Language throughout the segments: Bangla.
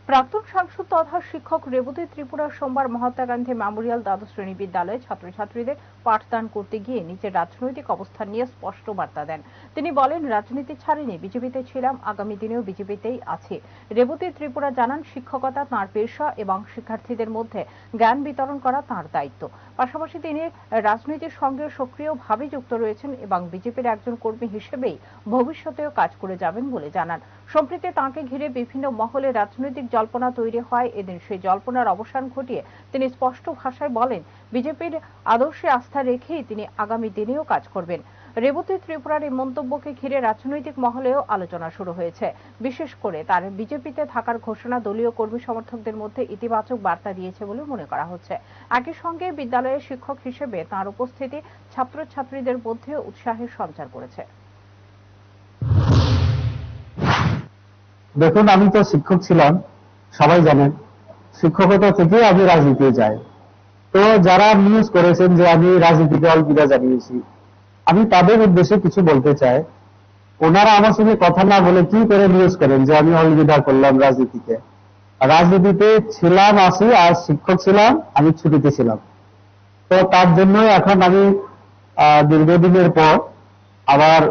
প্রাক্তন সাংসদ তথা শিক্ষক রেবতী ত্রিপুরা সোমবার মহাত্মা গান্ধী মেমোরিয়াল দ্বাদশ শ্রেণী বিদ্যালয়ে ছাত্রছাত্রীদের পাঠদান করতে গিয়ে নিজের রাজনৈতিক অবস্থান নিয়ে স্পষ্ট বার্তা দেন। তিনি বলেন, রাজনীতি ছাড়িনি, বিজেপিতে ছিলাম, আগামী দিনেও বিজেপিতেই আছি। রেবতী ত্রিপুরা জানান, শিক্ষকতা তাঁর পেশা এবং শিক্ষার্থীদের মধ্যে জ্ঞান বিতরণ করা তাঁর দায়িত্ব। পাশাপাশি তিনি রাজনীতির সঙ্গে সক্রিয়ভাবে যুক্ত রয়েছেন এবং বিজেপির একজন কর্মী হিসেবেই ভবিষ্যতেও কাজ করে যাবেন বলে জানান। সম্প্রতি তাঁকে ঘিরে বিভিন্ন মহলে রাজনৈতিক জল্পনা তৈরি হয়। এদিন সেই জল্পনার অবসান ঘটিয়ে তিনি স্পষ্ট ভাষায় বলেন, বিজেপির আদর্শে আস্থা রেখেই তিনি আগামী দিনেও কাজ করবেন। রেবতী ত্রিপুরার এই মন্তব্যকে ঘিরে রাজনৈতিক মহলেও আলোচনা শুরু হয়েছে। বিশেষ করে তার বিজেপিতে থাকার ঘোষণা দলীয় কর্মী সমর্থকদের মধ্যে ইতিবাচক বার্তা দিয়েছে বলে মনে করা হচ্ছে। একই সঙ্গে বিদ্যালয়ের শিক্ষক হিসেবে তাঁর উপস্থিতি ছাত্রছাত্রীদের মধ্যে উৎসাহের সঞ্চার করেছে। দেখুন, আমি তো শিক্ষক ছিলাম, সবাই জানেন। শিক্ষকতা থেকে আমি রাজনীতিতে যাই। তো যারা নিউজ করেছেন যে আমি রাজনীতিতে অলবিদা জানিয়েছি, আমি তাদের উদ্দেশ্যে কিছু বলতে চাই। ওনারা আমার সঙ্গে কথা না বলে কি করে নিউজ করেন যে আমি অলবিদা করলাম রাজনীতিতে? রাজনীতিতে ছিলাম, আছি, আর শিক্ষক ছিলাম, আমি ছুটিতে ছিলাম। তো তার জন্য এখন আমি দীর্ঘদিনের পর আবার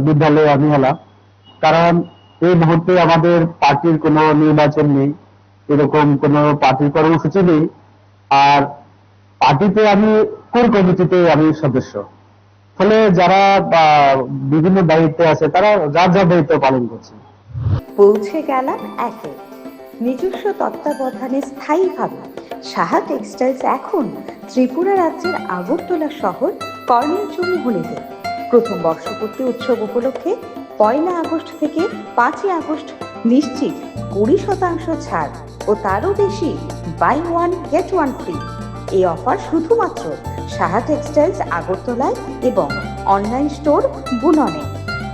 বিদ্যালয়ে আমি হলাম। কারণ এই মুহূর্তে আমাদের পার্টির কোনো নির্বাচন নেই, এরকম কোনো পার্টির কর্মসূচি নেই। আর পার্টিতে আমি কোর কমিটিতে আমি সদস্য। ফলে যারা বিভিন্ন দায়িত্বে আছে তারা যার যার দায়িত্ব পালন করছে। পৌঁছে গেলাম একে নিজস্ব তত্ত্বাবধানে স্থায়ীভাবে সাহা টেক্সটাইলস এখন ত্রিপুরা রাজ্যের আগরতলা শহর কর্ণচুরিগুলিতে। প্রথম বর্ষপূর্তি উৎসব উপলক্ষে 1 আগস্ট থেকে 5 আগস্ট নিশ্চিত 20% ছাড় ও তারও বেশি বাই 1 গেট 1 ফ্রি। এই অফার শুধুমাত্র সাহা টেক্সটাইলস আগরতলায় এবং অনলাইন স্টোর বুননে।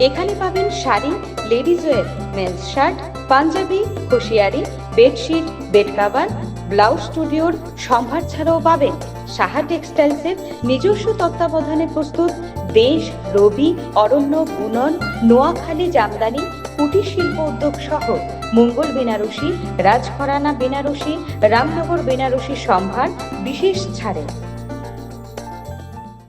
এখানে পাবেন sari, ladies wear, men's shirt, Punjabi, hosiery, bedsheet, bed cover, blouse স্টুডিওর সম্ভার ছাড়াও পাবেন সাহা টেক্সটাইলসের নিজস্ব তত্ত্বাবধানে প্রস্তুত দেশ, রবি, অরণ্য, বুনন, নোয়াখালী জামদানি, কুটির শিল্প উদ্যোগ সহ মঙ্গল বেনারসি, রাজঘরানা বেনারসি, রামনগর বেনারসি সম্ভার বিশেষ ছাড়ে।